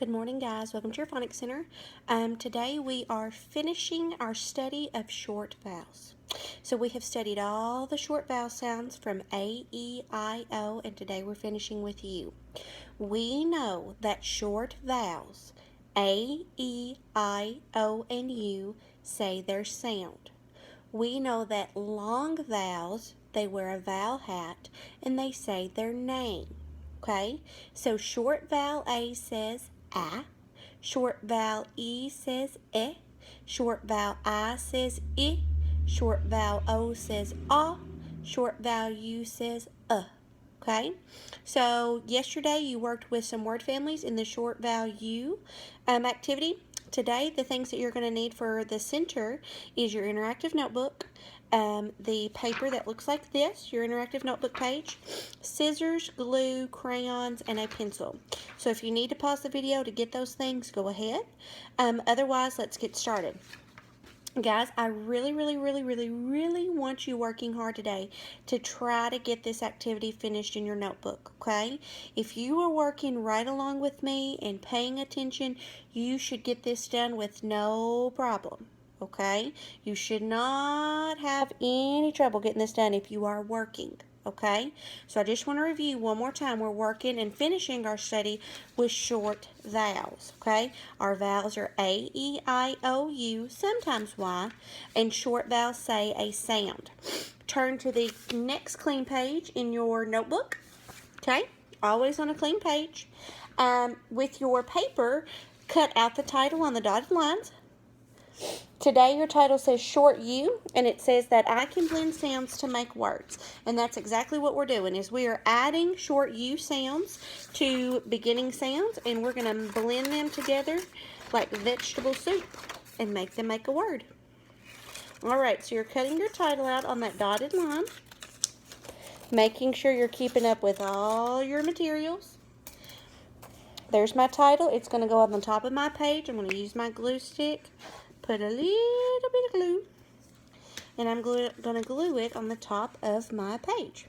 Good morning, guys. Welcome to your Phonics Center. Today we are finishing our study of short vowels. So we have studied all the short vowel sounds from A, E, I, O, and today we're finishing with U. We know that short vowels, A, E, I, O, and U, say their sound. We know that long vowels, they wear a vowel hat and they say their name. Okay, so short vowel A says A, short vowel E says E, short vowel I says I, short vowel O says A, short vowel U says Okay, so yesterday you worked with some word families in the short vowel U activity. Today, the things that you're going to need for the center is your interactive notebook, the paper that looks like this, your interactive notebook page, scissors, glue, crayons, and a pencil. So if you need to pause the video to get those things, go ahead. Otherwise, let's get started. Guys, I really want you working hard today to try to get this activity finished in your notebook, okay? If you are working right along with me and paying attention, you should get this done with no problem, okay? You should not have any trouble getting this done if you are working. Okay, so I just want to review one more time. We're working and finishing our study with short vowels. Okay, our vowels are A, E, I, O, U, sometimes Y, and short vowels say a sound. Turn to the next clean page in your notebook. Okay, always on a clean page. With your paper, cut out the title on the dotted lines. Today your title says short U, and it says that I can blend sounds to make words. And that's exactly what we're doing, is we are adding short U sounds to beginning sounds, and we're going to blend them together like vegetable soup and make them make a word. Alright, so you're cutting your title out on that dotted line, making sure you're keeping up with all your materials. There's my title. It's going to go on the top of my page. I'm going to use my glue stick. Put a little bit of glue, and I'm going to glue it on the top of my page.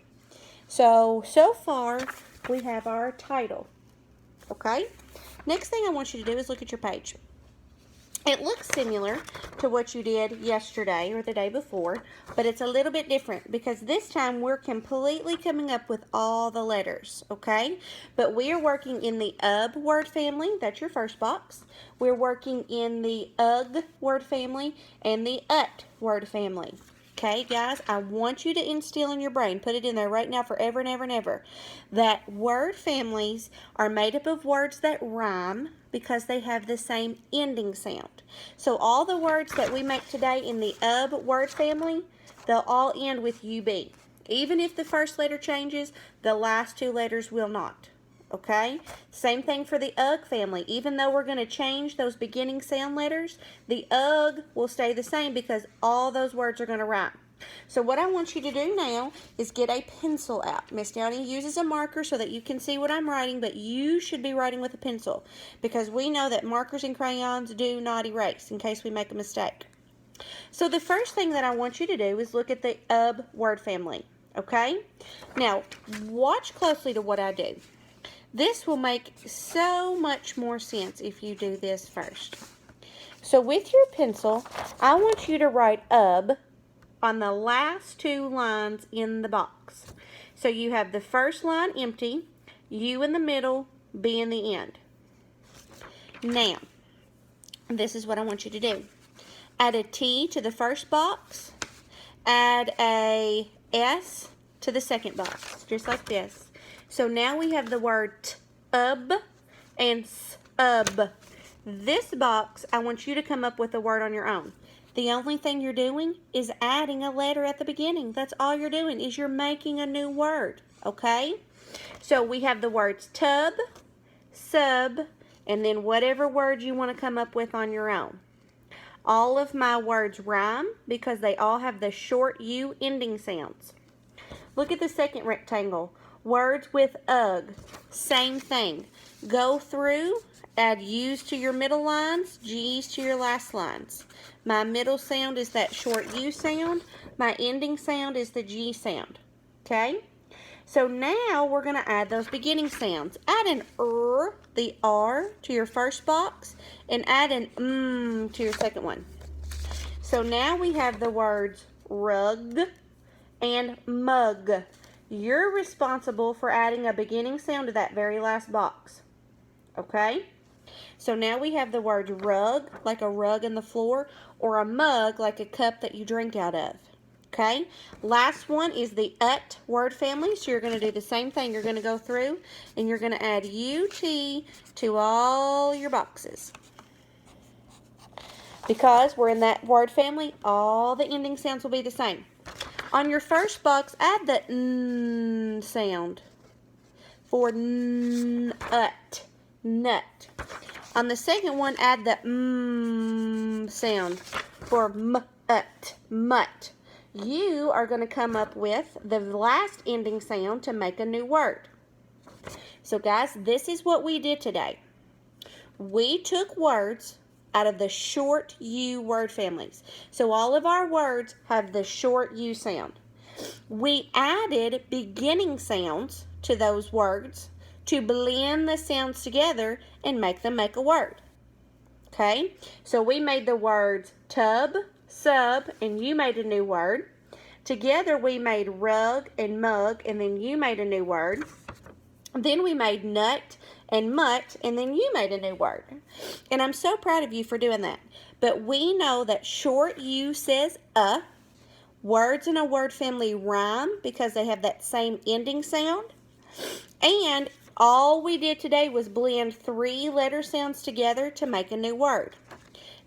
So far, we have our title, okay? Next thing I want you to do is look at your page. It looks similar to what you did yesterday or the day before, but it's a little bit different because this time we're completely coming up with all the letters, okay? But we are working in the UB word family. That's your first box. We're working in the UG word family and the UT word family. Okay, guys, I want you to instill in your brain, put it in there right now forever and ever and ever, that word families are made up of words that rhyme because they have the same ending sound. So all the words that we make today in the UB word family, they'll all end with UB. Even if the first letter changes, the last two letters will not. Okay? Same thing for the UG family. Even though we're going to change those beginning sound letters, the UG will stay the same because all those words are going to rhyme. So what I want you to do now is get a pencil out. Miss Downey uses a marker so that you can see what I'm writing, but you should be writing with a pencil because we know that markers and crayons do not erase in case we make a mistake. So the first thing that I want you to do is look at the UB word family. Okay? Now, watch closely to what I do. This will make so much more sense if you do this first. So with your pencil, I want you to write UB on the last two lines in the box. So you have the first line empty, U in the middle, B in the end. Now, this is what I want you to do. Add a T to the first box, add a S to the second box, just like this. So now we have the word UB and SUB. This box, I want you to come up with a word on your own. The only thing you're doing is adding a letter at the beginning. That's all you're doing, is you're making a new word, okay? So we have the words tub, sub, and then whatever word you want to come up with on your own. All of my words rhyme because they all have the short U ending sounds. Look at the second rectangle. Words with UG, same thing. Go through, add U's to your middle lines, G's to your last lines. My middle sound is that short U sound. My ending sound is the G sound. Okay? So now we're going to add those beginning sounds. Add an the R to your first box and add an to your second one. So now we have the words rug and mug. You're responsible for adding a beginning sound to that very last box. Okay? So now we have the word rug, like a rug in the floor, or a mug, like a cup that you drink out of. Okay? Last one is the ut word family. So you're going to do the same thing. You're going to go through and you're going to add ut to all your boxes. Because we're in that word family, all the ending sounds will be the same. On your first box, add the n sound for nut, nut. On the second one, add the sound for mut, mutt. You are going to come up with the last ending sound to make a new word. So guys, this is what we did today. We took words out of the short U word families. So all of our words have the short U sound. We added beginning sounds to those words to blend the sounds together and make them make a word. Okay? So we made the words tub, sub, and you made a new word. Together we made rug and mug, and then you made a new word. Then we made nut and mutt, and then you made a new word. And I'm so proud of you for doing that. But we know that short U says words in a word family rhyme because they have that same ending sound. And all we did today was blend 3 letter sounds together to make a new word.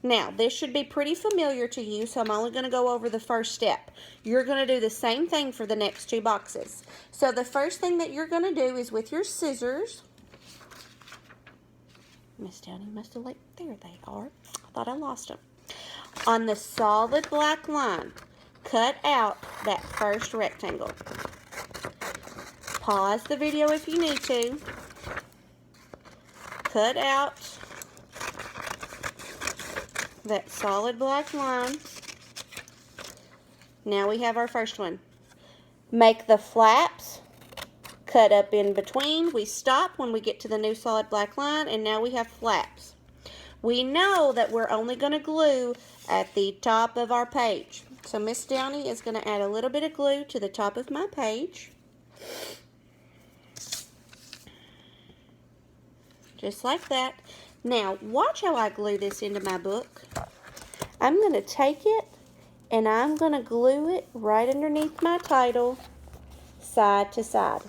Now, this should be pretty familiar to you, so I'm only going to go over the first step. You're going to do the same thing for the next 2 boxes. So the first thing that you're going to do is with your scissors. Miss Downing must have there they are. I thought I lost them. On the solid black line, cut out that first rectangle. Pause the video if you need to. Cut out that solid black line. Now we have our first one. Make the flaps, cut up in between. We stop when we get to the new solid black line, and now we have flaps. We know that we're only going to glue at the top of our page. So Miss Downey is going to add a little bit of glue to the top of my page. Just like that. Now, watch how I glue this into my book. I'm going to take it and I'm going to glue it right underneath my title, side to side.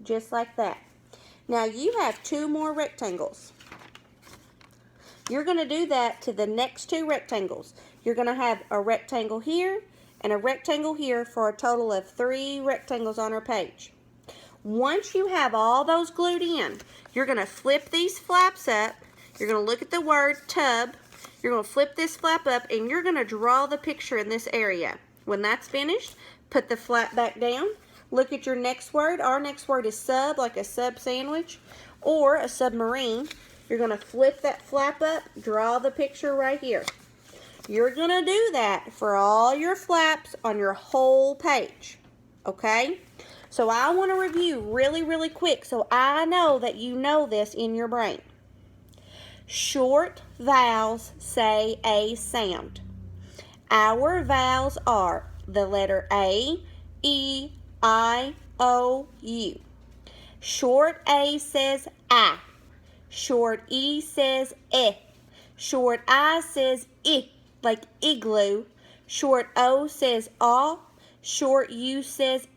Just like that. Now, you have 2 more rectangles. You're going to do that to the next 2 rectangles. You're going to have a rectangle here and a rectangle here for a total of 3 rectangles on our page. Once you have all those glued in, you're going to flip these flaps up. You're going to look at the word tub. You're going to flip this flap up, and you're going to draw the picture in this area. When that's finished, put the flap back down. Look at your next word. Our next word is sub, like a sub sandwich or a submarine. You're going to flip that flap up, draw the picture right here. You're going to do that for all your flaps on your whole page. Okay? So I want to review really, really quick so I know that you know this in your brain. Short vowels say a sound. Our vowels are the letter A, E, I, O, U. Short A says I. Short E says eh. Short I says I, like igloo. Short O says ah. Short U says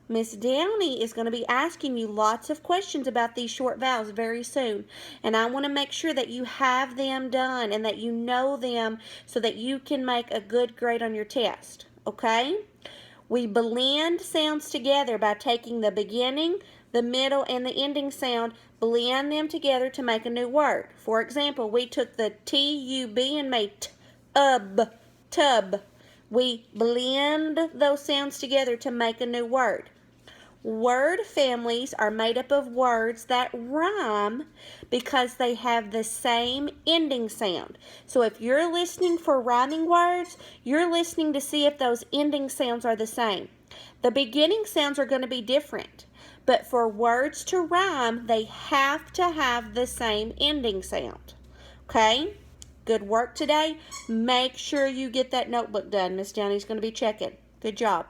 Miss Downey is going to be asking you lots of questions about these short vowels very soon. And I want to make sure that you have them done and that you know them so that you can make a good grade on your test. Okay? We blend sounds together by taking the beginning, the middle, and the ending sound, blend them together to make a new word. For example, we took the T-U-B and made tub. We blend those sounds together to make a new word. Word families are made up of words that rhyme because they have the same ending sound. So if you're listening for rhyming words, you're listening to see if those ending sounds are the same. The beginning sounds are going to be different, But for words to rhyme, they have to have the same ending sound. Okay? Good work today. Make sure you get that notebook done. Miss Downey's going to be checking. Good job.